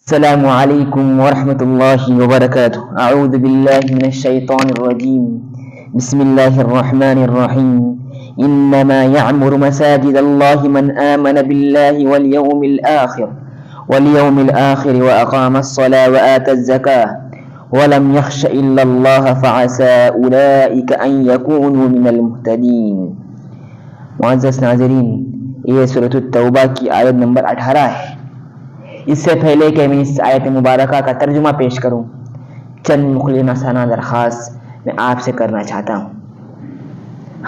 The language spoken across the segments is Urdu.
السلام علیکم ورحمۃ اللہ وبرکاتہ۔ اعوذ باللہ من الشیطان الرجیم، بسم اللہ الرحمن الرحیم۔ انما يعمر مساجد اللہ من آمن باللہ واليوم الآخر واقام الصلاة وآتى الزکاة ولم يخش الا اللہ فعسى اولئک ان يكونوا من المهتدین۔ معزز ناظرین، یہ سورۃ التوبہ کی آیت نمبر 18 ہے۔ اس سے پہلے کہ میں اس آیت مبارکہ کا ترجمہ پیش کروں، چند مخلصانہ درخواست میں آپ سے کرنا چاہتا ہوں۔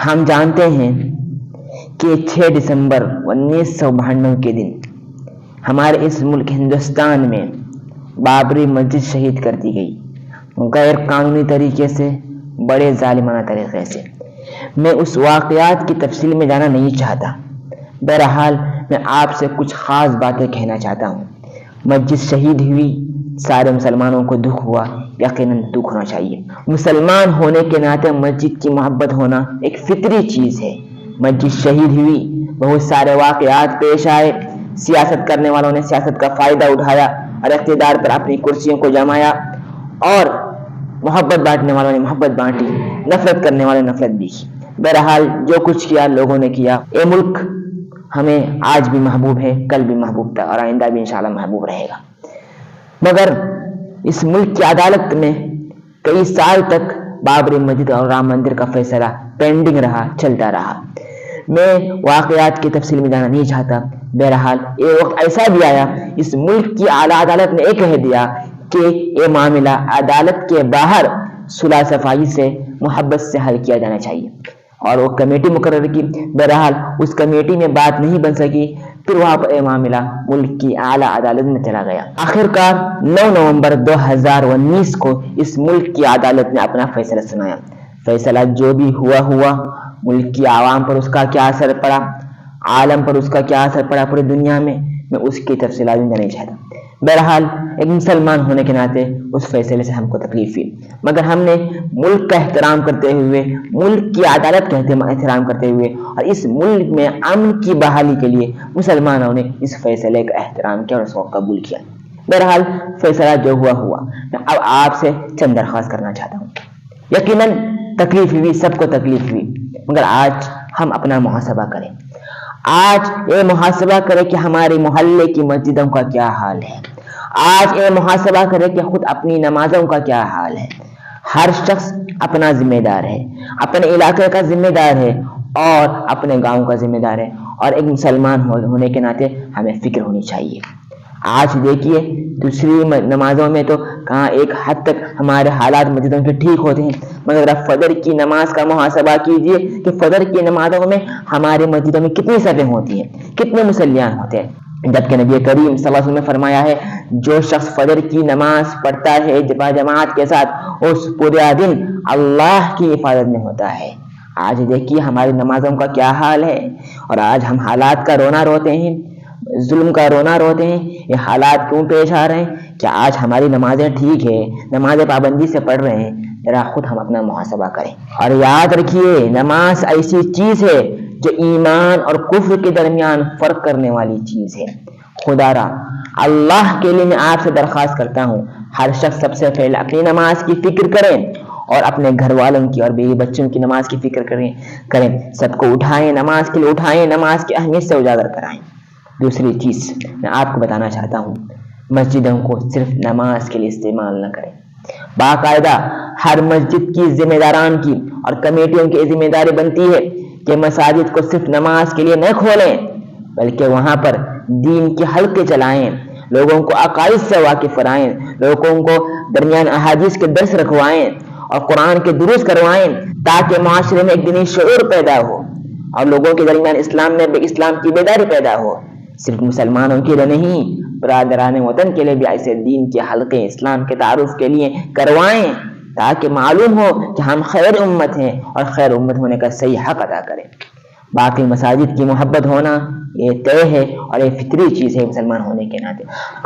ہم جانتے ہیں کہ 6 دسمبر 1992 کے دن ہمارے اس ملک ہندوستان میں بابری مسجد شہید کر دی گئی، غیر قانونی طریقے سے، بڑے ظالمانہ طریقے سے۔ میں اس واقعات کی تفصیل میں جانا نہیں چاہتا، بہرحال میں آپ سے کچھ خاص باتیں کہنا چاہتا ہوں۔ مسجد شہید ہوئی، سارے مسلمانوں کو دکھ ہوا، یقیناً دکھ ہونا چاہیے۔ مسلمان ہونے کے ناطے مسجد کی محبت ہونا ایک فطری چیز ہے۔ مسجد شہید ہوئی، بہت سارے واقعات پیش آئے، سیاست کرنے والوں نے سیاست کا فائدہ اٹھایا اور اقتدار پر اپنی کرسیوں کو جمایا، اور محبت بانٹنے والوں نے محبت بانٹی، نفرت کرنے والوں نے نفرت بھی کی۔ بہرحال جو کچھ کیا لوگوں نے کیا۔ یہ ملک ہمیں آج بھی محبوب ہے، کل بھی محبوب تھا اور آئندہ بھی انشاءاللہ محبوب رہے گا، مگر اس ملک کی عدالت میں کئی سال تک بابری مسجد اور رام مندر کا فیصلہ پینڈنگ رہا، چلتا رہا۔ میں واقعات کی تفصیل میں جانا نہیں چاہتا، بہرحال یہ وقت ایسا بھی آیا، اس ملک کی اعلیٰ عدالت نے یہ کہہ دیا کہ یہ معاملہ عدالت کے باہر صلح صفائی سے، محبت سے حل کیا جانا چاہیے، اور وہ کمیٹی مقرر کی۔ بہرحال اس کمیٹی میں بات نہیں بن سکی، پھر وہاں پر یہ معاملہ ملک کی اعلیٰ عدالت میں چلا گیا۔ آخرکار 9 نومبر 2019 کو اس ملک کی عدالت نے اپنا فیصلہ سنایا۔ فیصلہ جو بھی ہوا، ملک کی عوام پر اس کا کیا اثر پڑا، عالم پر اس کا کیا اثر پڑا، پوری دنیا میں اس کی تفصیلات میں نہیں چاہتا۔ بہرحال ایک مسلمان ہونے کے ناطے اس فیصلے سے ہم کو تکلیف ہوئی، مگر ہم نے ملک کا احترام کرتے ہوئے، ملک کی عدالت کا احترام کرتے ہوئے، اور اس ملک میں امن کی بحالی کے لیے مسلمانوں نے اس فیصلے کا احترام کیا اور اس کو قبول کیا۔ بہرحال فیصلہ جو ہوا، میں اب آپ سے چند درخواست کرنا چاہتا ہوں۔ یقیناً تکلیف ہوئی، سب کو تکلیف ہوئی، مگر آج ہم اپنا محاسبہ کریں۔ آج یہ محاسبہ کرے کہ ہمارے محلے کی مسجدوں کا کیا حال ہے۔ آج یہ محاسبہ کرے کہ خود اپنی نمازوں کا کیا حال ہے۔ ہر شخص اپنا ذمہ دار ہے، اپنے علاقے کا ذمہ دار ہے اور اپنے گاؤں کا ذمہ دار ہے، اور ایک مسلمان ہونے کے ناطے ہمیں فکر ہونی چاہیے۔ آج دیکھیے دوسری نمازوں میں تو کہاں ایک حد تک ہمارے حالات مسجدوں کے ٹھیک ہوتے ہیں، مگر فجر کی نماز کا محاسبہ کیجئے کہ فجر کی نمازوں میں ہماری مسجدوں میں کتنی صفیں ہوتی ہیں، کتنے مصلیان ہوتے ہیں، جبکہ نبی کریم صلی اللہ علیہ وسلم نے فرمایا ہے جو شخص فجر کی نماز پڑھتا ہے جماعت کے ساتھ، اس پورا دن اللہ کی حفاظت میں ہوتا ہے۔ آج دیکھیے ہماری نمازوں کا کیا حال ہے، اور آج ہم حالات کا رونا روتے ہیں، ظلم کا رونا روتے ہیں۔ یہ حالات کیوں پیش آ رہے ہیں؟ کیا آج ہماری نمازیں ٹھیک ہے، نمازیں پابندی سے پڑھ رہے ہیں؟ ذرا خود ہم اپنا محاسبہ کریں، اور یاد رکھیے نماز ایسی چیز ہے جو ایمان اور کفر کے درمیان فرق کرنے والی چیز ہے۔ خدا را اللہ کے لیے میں آپ سے درخواست کرتا ہوں، ہر شخص سب سے پہلے اپنی نماز کی فکر کریں، اور اپنے گھر والوں کی اور بیوی بچوں کی نماز کی فکر کریں، سب کو اٹھائیں، نماز کے لیے اٹھائیں، نماز کی اہمیت سے اجاگر کرائیں۔ دوسری چیز میں آپ کو بتانا چاہتا ہوں، مسجدوں کو صرف نماز کے لیے استعمال نہ کریں۔ باقاعدہ ہر مسجد کی ذمہ داران کی اور کمیٹیوں کی ذمہ داری بنتی ہے کہ مساجد کو صرف نماز کے لیے نہ کھولیں، بلکہ وہاں پر دین کے حلقے چلائیں، لوگوں کو عقائد سے واقف کرائیں، لوگوں کو درمیان احادیث کے درس رکھوائیں اور قرآن کے دروس کروائیں، تاکہ معاشرے میں ایک دینی شعور پیدا ہو اور لوگوں کے درمیان اسلام کی بیداری پیدا ہو۔ صرف مسلمانوں کے لیے نہیں، برادران وطن کے لیے بھی ایسے دین کے حلقے اسلام کے تعارف کے لیے کروائیں، تاکہ معلوم ہو کہ ہم خیر امت ہیں اور خیر امت ہونے کا صحیح حق ادا کریں۔ باقی مساجد کی محبت ہونا یہ طے ہے اور یہ فطری چیز ہے مسلمان ہونے کے ناطے۔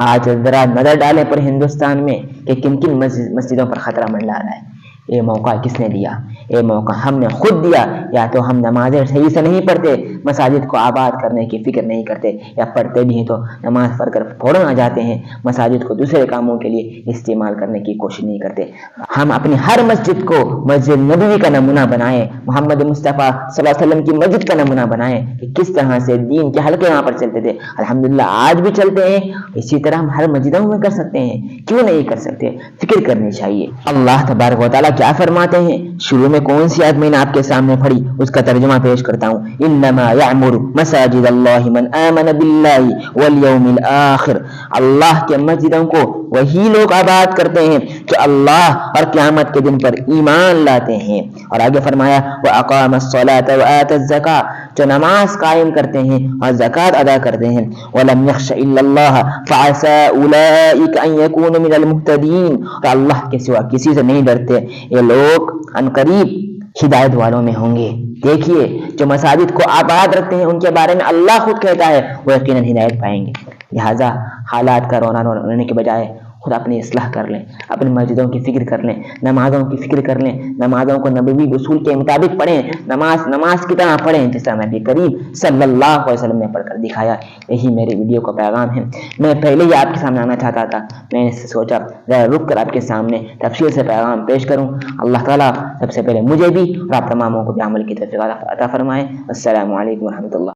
آج ذرا نظر ڈالیں پر ہندوستان میں کہ کن کن مسجدوں پر خطرہ منڈلا رہا ہے۔ یہ موقع کس نے دیا؟ یہ موقع ہم نے خود دیا. یا تو ہم نمازیں صحیح سے نہیں پڑھتے، مساجد کو آباد کرنے کی فکر نہیں کرتے، یا پڑھتے بھی ہیں تو نماز پڑھ کر فوراً آ جاتے ہیں، مساجد کو دوسرے کاموں کے لیے استعمال کرنے کی کوشش نہیں کرتے. ہم اپنی ہر مسجد کو مسجد نبوی کا نمونہ بنائیں، محمد مصطفیٰ صلی اللہ علیہ وسلم کی مسجد کا نمونہ بنائیں کہ کس طرح سے دین کے حلقے وہاں پر چلتے تھے. الحمدللہ آج بھی چلتے ہیں. اسی طرح ہم ہر مسجدوں میں کر سکتے ہیں، کیوں نہیں کر سکتے؟ فکر کرنی چاہیے. اللہ تبارک و تعالیٰ کیا فرماتے ہیں؟ شروع میں کون سی آیت میں نے آپ کے سامنے پڑھی، اس کا ترجمہ پیش کرتا ہوں. انما یعمر مساجد اللہ من آمن باللہ والیوم الآخر. اللہ کے مسجدوں کو وہی لوگ آباد کرتے ہیں کہ اللہ اور قیامت کے دن پر ایمان لاتے ہیں. اور آگے فرمایا وَأَقَامَ الصَّلَاةَ وَآتَى الزَّكَاةَ، جو نماز قائم کرتے ہیں اور زکوٰۃ ادا کرتے ہیں. وَلَمْ يَخْشَ إِلَّا اللَّهَ فَعَسَىٰ أُولَٰئِكَ أَن يَكُونُوا مِنَ الْمُهْتَدِينَ. اور اللہ کے سوا کسی سے نہیں ڈرتے، یہ لوگ عنقریب ہدایت والوں میں ہوں گے. دیکھیے جو مساجد کو آباد رکھتے ہیں ان کے بارے میں اللہ خود کہتا ہے وہ یقیناً ہدایت پائیں گے. لہٰذا حالات کا رونے کے بجائے خود اپنی اصلاح کر لیں، اپنی مسجدوں کی فکر کر لیں، نمازوں کی فکر کر لیں، نمازوں کو نبوی اصول کے مطابق پڑھیں، نماز کی طرح پڑھیں جس طرح نبی کریم صلی اللہ علیہ وسلم نے پڑھ کر دکھایا. یہی میری ویڈیو کا پیغام ہے. میں پہلے ہی آپ کے سامنے آنا چاہتا تھا، میں نے سوچا ذرا رک کر آپ کے سامنے تفصیل سے پیغام پیش کروں. اللہ تعالیٰ سب سے پہلے مجھے بھی اور آپ تماموں کو بھی عمل کی توفیق عطا فرمائے. السلام علیکم ورحمۃ اللہ.